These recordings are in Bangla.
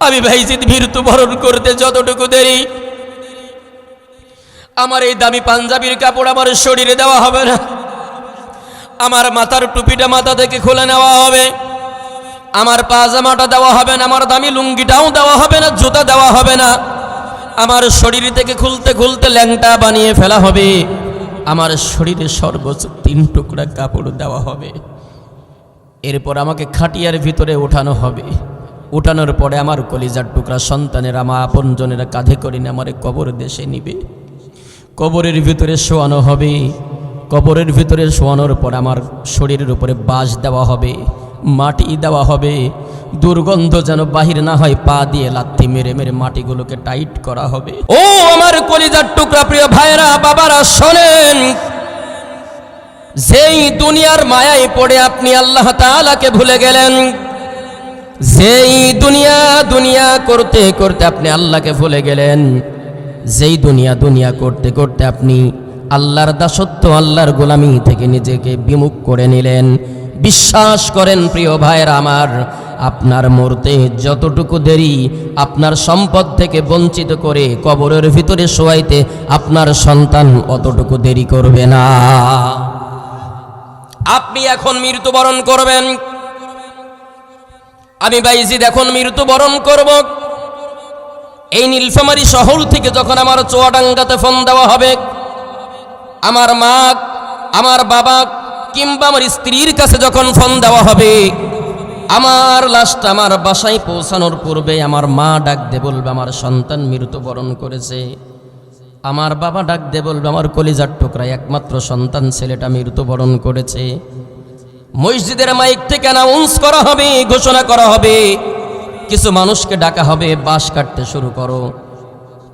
আমি ভাইজিদ মৃত্যুবরণ করতে যতটুকু দেরি, আমার এই দামি পাঞ্জাবির কাপড় আমার শরীরে দেওয়া হবে না, আমার মাথার টুপিটা মাথা থেকে খুলে নেওয়া হবে, আমার পাজামাটা দেওয়া হবে না, আমার দামি লুঙ্গিটাও দেওয়া হবে না, জুতা দেওয়া হবে না, আমার শরীর থেকে খুলতে খুলতে ল্যাংটা বানিয়ে ফেলা হবে, আমার শরীরে সর্বোচ্চ 3 টুকরা কাপড় দেওয়া হবে। এরপর আমাকে খাটিয়ার ভিতরে ওঠানো হবে। উঠানোর পরে আমার কলিজার টুকরা সন্তানের আমার আপনজনেরা কাঁধে করে নিয়ে আমার কবর দেশে নিবে। কবরের ভিতরে শোয়ানো হবে। কবরের ভিতরে শোয়ানোর পর আমার শরীরের উপরে বাঁশ দেওয়া হবে, মাটি দেওয়া হবে, দুর্গন্ধ যেন বাহির না হয়, পা দিয়ে লাথি মেরে মেরে মাটিগুলোকে টাইট করা হবে। ও আমার কলিজার টুকরা প্রিয় ভাইরা, বাবারা, শোনেন, যেই দুনিয়ার মায়ায় পড়ে আপনি আল্লাহ তাআলাকে ভুলে গেলেন, যেই দুনিয়া করতে করতে আপনি আল্লাহকে ভুলে গেলেন, যেই দুনিয়া করতে করতে আপনি আল্লাহর দাসত্ব, আল্লাহর গোলামি থেকে নিজেকে বিমুখ করে নিলেন, বিশ্বাস করেন প্রিয় ভাইরা আমার, আপনার মরতে যতটুকু দেরি, আপনার সম্পদ থেকে বঞ্চিত করে কবরের ভিতরে শোয়াইতে আপনার সন্তান অতটুকু দেরি করবে না। আপনি এখন মৃত্যুবরণ করবেন, আমি বাইজিদ এখন মৃত্যুবরণ করব। এই নীলফামারী শহর থেকে যখন আমার চুয়াডাঙ্গাতে ফোন দেওয়া হবে, আমার মা, আমার বাবা কিংবা আমার স্ত্রীর কাছে যখন ফোন দেওয়া হবে, আমার লাশটা আমার বাসায় পৌঁছানোর পূর্বে আমার মা ডাক দিয়ে বলবে আমার সন্তান মৃত্যুবরণ করেছে, আমার বাবা ডাক দিয়ে বলবে আমার কলিজার টুকরা একমাত্র সন্তান ছেলেটা মৃত্যুবরণ করেছে। মসজিদের মাইক থেকে অ্যানাউন্স করা হবে, ঘোষণা করা হবে, কিছু মানুষকে ডাকা হবে, বাঁশ কাটতে শুরু করো,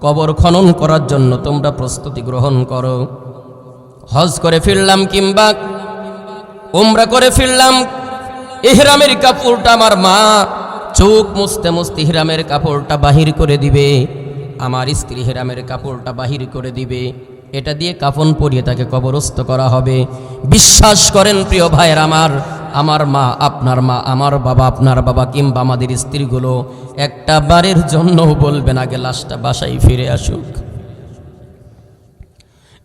কবর খনন করার জন্য তোমরা প্রস্তুতি গ্রহণ করো। হজ করে ফিরলাম কিংবা উমরা করে ফিরলাম, ইহরামের কাপড়টা আমার মা চোখ মুছতে মুছতে ইহরামের কাপড়টা বাহির করে দিবে, আমার স্ত্রী ইহরামের কাপড়টা বাহির করে দিবে, এটা দিয়ে কাফন পরিয়ে তাকে কবরস্থ করা হবে। বিশ্বাস করেন প্রিয় ভাইয়ের আমার মা, আপনার মা, আমার বাবা, আপনার বাবা কিংবা আমাদের স্ত্রীগুলো একটা বারের জন্য বলবেন আগে লাশটা বাসায় ফিরে আসুক।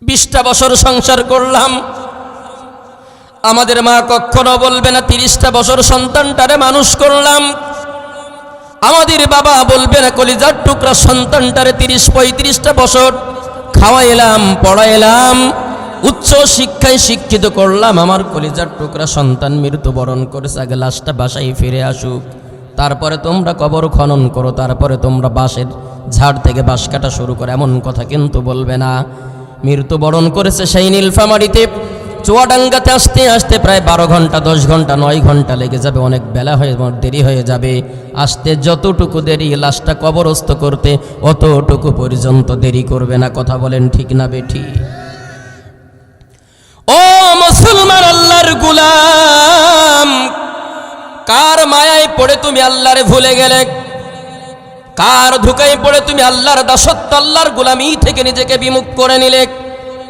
20টা বছর সংসার করলাম, আমাদের মা কখনো বলবে না 30টা বছর সন্তানটারে মানুষ করলাম, আমাদের বাবা বলবে না কলিজার টুকরা সন্তানটারে 30-35টা বছর খাওয়াইলাম, পড়াইলাম, উচ্চ শিক্ষায় শিক্ষিত করলাম, আমার কলিজার টুকরা সন্তান মৃত্যুবরণ করেছে, আগে লাশটা বাসায় ফিরে আসুক, তারপরে তোমরা কবর খনন করো, তারপরে তোমরা বাঁশের ঝাড় থেকে বাঁশ কাটা শুরু করো, এমন কথা কিন্তু বলবে না। মৃত্যুবরণ করেছে সেই নীলফামারীতে, চুয়াডাঙ্গাতে আসতে আসতে প্রায় 12 ঘন্টা, 10 ঘন্টা, 9 ঘন্টা লেগে যাবে, অনেক বেলা হয়ে দেরি হয়ে যাবে। আসতে যতটুকু দেরি, লাশটা কবরস্থ করতে অতটুকু পর্যন্ত দেরি করবে না। কথা বলেন ঠিক না বেঠি? ও মুসলমান, আল্লাহর গোলাম, কার মায়ায় পড়ে তুমি আল্লাহরে ভুলে গেলে? কার ধোঁকায় পড়ে তুমি আল্লাহর দাসত্ব, আল্লাহর গোলামি থেকে নিজেকে বিমুখ করে নিলে?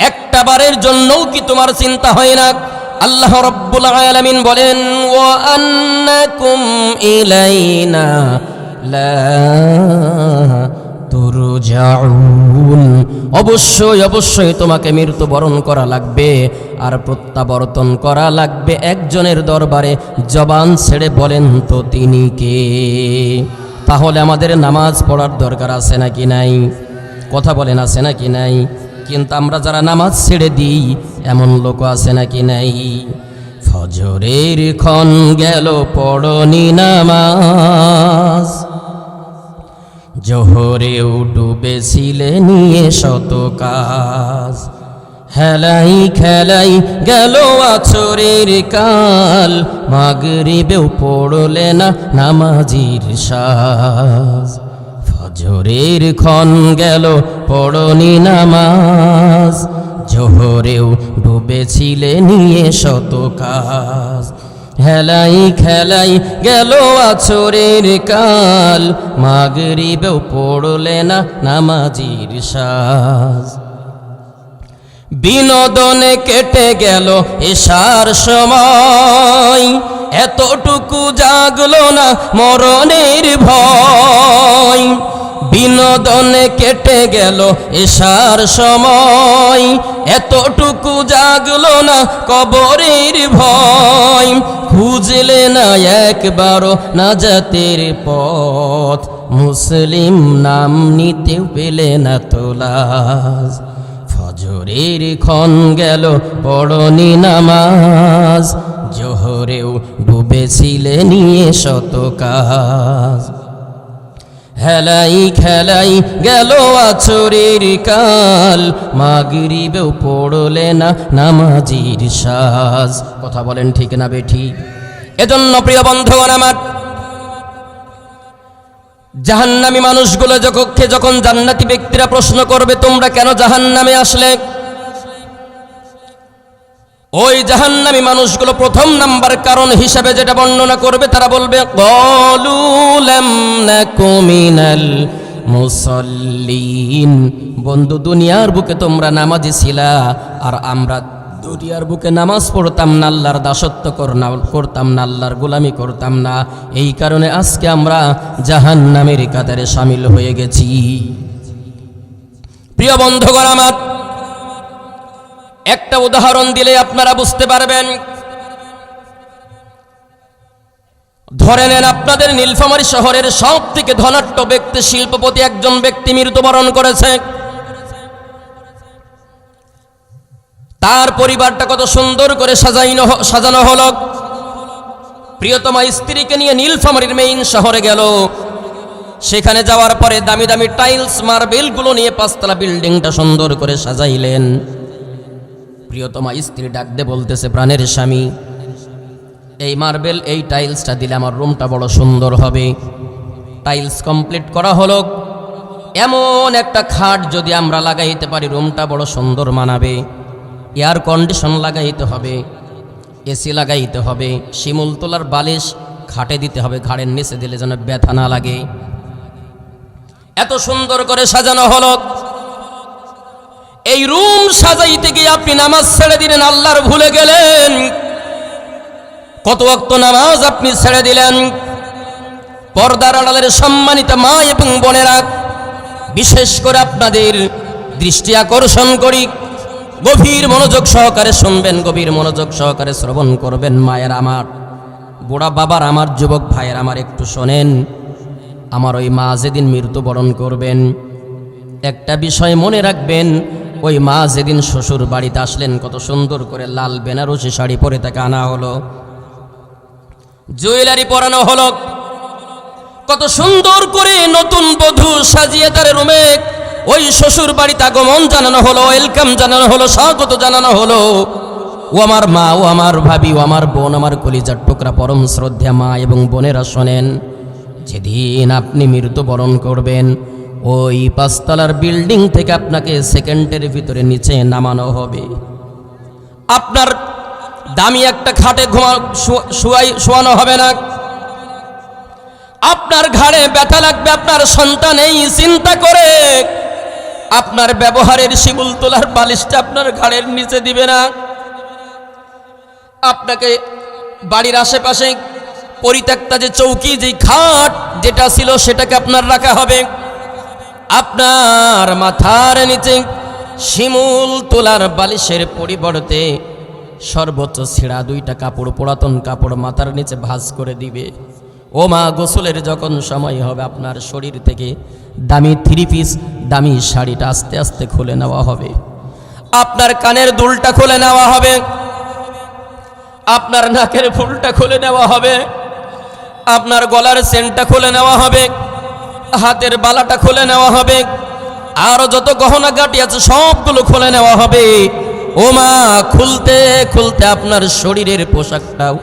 একটা বারের জন্যও কি তোমার চিন্তা হয় না? আল্লাহ রাব্বুল আলামিন বলেন, ওয়া আন্নাকুম ইলাইনা লা তুরজাউন, অবশ্যই অবশ্যই তোমাকে মৃত্যুবরণ করা লাগবে আর প্রত্যাবর্তন করা লাগবে একজনের দরবারে। জবান ছেড়ে বলেন তো তিনি কে? তাহলে আমাদের নামাজ পড়ার দরকার আছে নাকি নাই? কথা বলেন, আছে নাকি নাই? কিন্তু আমরা যারা নামাজ ছেড়ে দিই এমন লোক আছে নাকি নাই? ফজরের ক্ষণ গেল পড়নি নামাজ, জোহরেও ডুবেছিলে নিয়ে শত কাজ, হেলাই খেলাই গেল আছরের কাল, মাগরিবেও পড়লে না নামাজির সাজ। ফজরের ক্ষণ গেল পড়নি নামাজ, জোহরেও ডুবেছিলে নিয়ে শত কাজ, হেলাই খেলাই গেল আছরের কাল, মাগরিবেও পড়লে না নামাজির সাজ। বিনোদনে কেটে গেল এশার সময়, এতটুকু জাগলো না মরণের ভয়, বিনোদনে কেটে গেল এশার সময়, এতটুকু জাগলো না কবরের ভয়, খুঁজলে না একবারও নাজাতের পথ, মুসলিম নাম নিতে পেলে না তোলাজ। ফজরের ক্ষণ গেল পড়নি নামাজ, জোহরেও ডুবেছিলে নিয়ে শত কাজ। হেলাই খেলাই গেল আছরের কাল, মাগরিবেও পড়লে না নামাজির সাজ। কথা বলেন ঠিক না বেঠি? এজন্য প্রিয় বন্ধুগণ আমার, জাহান্নামী মানুষগুলো যখন জান্নাতি ব্যক্তিরা প্রশ্ন করবে তোমরা কেন জাহান্নামে আসলে, ওই জাহান্নামী মানুষগুলো প্রথম নাম্বার কারণ হিসাবে যেটা বর্ণনা করবে, তারা বলবে ক্বালু লাম নাকু মিনাল মুসাল্লিন। বন্ধু, দুনিয়ার বুকে তোমরা নামাজি ছিলা, আর আমরা দুনিয়ার বুকে নামাজ পড়তাম না, আল্লাহর দাসত্ব করতাম না, আল্লাহর গোলামি করতাম না, এই কারণে আজকে আমরা জাহান্নামের কাতারে শামিল হয়ে গেছি। প্রিয় বন্ধুগণ আমার, একটা উদাহরণ দিলে আপনারা বুঝতে পারবেন। ধরে নেন আপনাদের নীলফামারী শহরের সব থেকে ধনাঢ্য ব্যক্তি, শিল্পপতি একজন ব্যক্তি মৃত্যুবরণ করেছে। তার পরিবারটা কত সুন্দর করে সাজানো হলো। প্রিয়তমা স্ত্রীকে নিয়ে নীলফামারীর মেইন শহরে গেল। সেখানে যাওয়ার পরে দামি দামি টাইলস মার্বেলগুলো নিয়ে 5 তলা বিল্ডিংটা সুন্দর করে সাজাইলেন। প্রিয়তমা স্ত্রী ডাক দিয়ে বলতেছে, প্রাণের স্বামী, এই মার্বেল এই টাইলসটা দিলে আমার রুমটা বড় সুন্দর হবে। টাইলস কমপ্লিট করা হলো। এমন একটা খাট যদি আমরা লাগাইতে পারি রুমটা বড় সুন্দর মানাবে। এয়ার কন্ডিশন লাগাইতে হবে, এসি লাগাইতে হবে, শিমুল তোলার বালিশ খাটে দিতে হবে, ঘাড়ের নিচে দিলে যেন ব্যথা না লাগে। এত সুন্দর করে সাজানো হলো। এই রুম সাজাইতে গিয়ে আপনি নামাজ ছেড়ে দিলেন, আল্লাহর ভুলে গেলেন। কত ওয়াক্ত নামাজ আপনি ছেড়ে দিলেন। পর্দার আড়ালের সম্মানিত মা এবং বোনেরা, বিশেষ করে আপনাদের দৃষ্টি আকর্ষণ করি, গভীর মনোযোগ সহকারে শুনবেন, গভীর মনোযোগ সহকারে শ্রবণ করবেন। মায়ের আমার, বুড়া বাবার আমার, যুবক ভাইয়ের আমার, একটু শোনেন। আমার ওই মা যেদিন মৃত্যুবরণ করবেন, একটা বিষয় মনে রাখবেন, ওই মা যেদিন শ্বশুর বাড়িতে আসলেন, কত সুন্দর করে লাল বেনারসি শাড়ি পরে তাকে আনা হলো, জুয়েলারি পরানো হলো, কত সুন্দর করে নতুন বধূ সাজিয়ে তার রুমে ওই শ্বশুর বাড়িতে আগমন জানানো হলো, ওয়েলকাম জানানো হলো, স্বাগত জানানো হলো। ও আমার মা, ও আমার ভাবি, ও আমার বোন, আমার কলিজার টুকরা পরম শ্রদ্ধা মা এবং বোনেরা শোনেন, যেদিন আপনি মৃত্যুবরণ করবেন, ওই 5 তলার বিল্ডিং থেকে আপনাকে সেকেন্ডের ভিতরে নিচে নামানো হবে। আপনার দামি একটা খাটে শোয়ানো হবে না। আপনার ঘাড়ে ব্যথা লাগবে, আপনার সন্তান এই চিন্তা করে আপনার ব্যবহারের শিমুল তোলার বালিশটা আপনার ঘাড়ের নিচে দিবে না। আপনাকে বাড়ির আশেপাশে পরিত্যক্তা যে চৌকি, যে খাট যেটা ছিল সেটাকে আপনার রাখা হবে। আপনার মাথার নিচে শিমুল তোলার বালিশের পরিবর্তে সর্বোচ্চ ছেঁড়া 2টা কাপড়, পুরাতন কাপড় মাথার নিচে ভাঁজ করে দিবে। ও মা, গোসলের যখন সময় হবে, আপনার শরীর থেকে দামি 3 পিস দামি শাড়িটা আস্তে আস্তে খুলে নেওয়া হবে। আপনার কানের দুলটা খুলে নেওয়া হবে, আপনার নাকের ফুলটা খুলে নেওয়া হবে, আপনার গলার চেনটা খুলে নেওয়া হবে, হাতের বালাটা খুলে নেওয়া হবে, আর যত গহনা গাঁটি আছে সবগুলো খুলে নেওয়া হবে। ও মা, খুলতে খুলতে আপনার শরীরের পোশাকটাও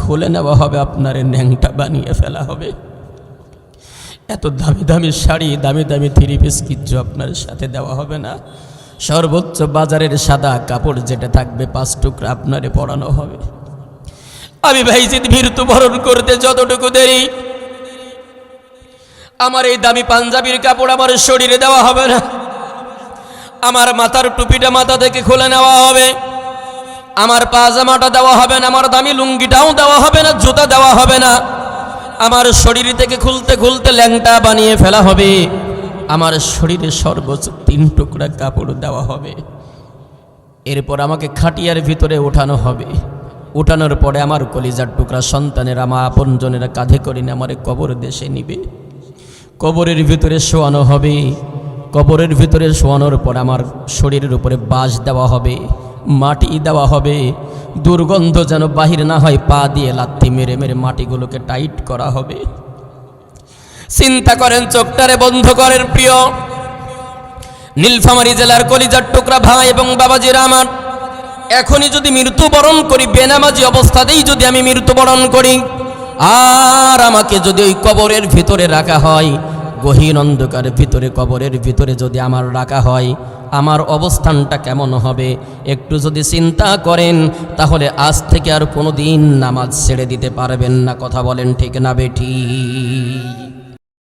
খুলে নেওয়া হবে, আপনার ন্যাংটা বানিয়ে ফেলা হবে। এত দামি দামি শাড়ি, দামি দামি 3 পিস কিচ্ছু আপনার সাথে দেওয়া হবে না। সর্বোচ্চ বাজারের সাদা কাপড় যেটা থাকবে 5 টুকরা আপনারে পরানো হবে। আমি ভাইজিৎ মৃত্যুবরণ করতে যতটুকু দেরি, আমার এই দামি পাঞ্জাবির কাপড় আমার শরীরে দেওয়া হবে না। আমার মাথার টুপিটা মাথা থেকে খুলে নেওয়া হবে, আমার পাজামাটা দেওয়া হবে না, আমার দামি লুঙ্গিটাও দেওয়া হবে না, জুতা দেওয়া হবে না। আমার শরীর থেকে খুলতে খুলতে ল্যাংটা বানিয়ে ফেলা হবে। আমার শরীরে সর্বোচ্চ 3 টুকরা কাপড় দেওয়া হবে। এরপর আমাকে খাটিয়ার ভিতরে ওঠানো হবে। উঠানোর পরে আমার কলিজার টুকরা সন্তানের আমার আপনজনেরা কাঁধে করে নিয়ে আমার কবর দেশে নিবে। কবরের ভিতরে শোয়ানো হবে। কবরের ভিতরে শোয়ানোর পর আমার শরীরের উপরে বাঁশ দেওয়া হবে, মাটি দেওয়া হবে, দুর্গন্ধ যেন বাহির না হয়, পা দিয়ে লাথি মেরে মেরে মাটিগুলোকে টাইট করা হবে। চিন্তা করেন, চোখটারে বন্ধ করেন প্রিয় নীলফামারী জেলার কলিজার টুকরা ভাই এবং বাবাজিরা আমার, এখনই যদি মৃত্যুবরণ করি, বেনামাজি অবস্থাতেই যদি আমি মৃত্যুবরণ করি, আর আমাকে যদি ওই কবরের ভিতরে রাখা হয়, গহীন অন্ধকারের ভিতরে কবরের ভিতরে যদি আমার রাখা হয়, আমার অবস্থানটা কেমন হবে একটু যদি চিন্তা করেন, তাহলে আজ থেকে আর কোনো দিন নামাজ ছেড়ে দিতে পারবেন না। কথা বলেন ঠিক না বেঠিক?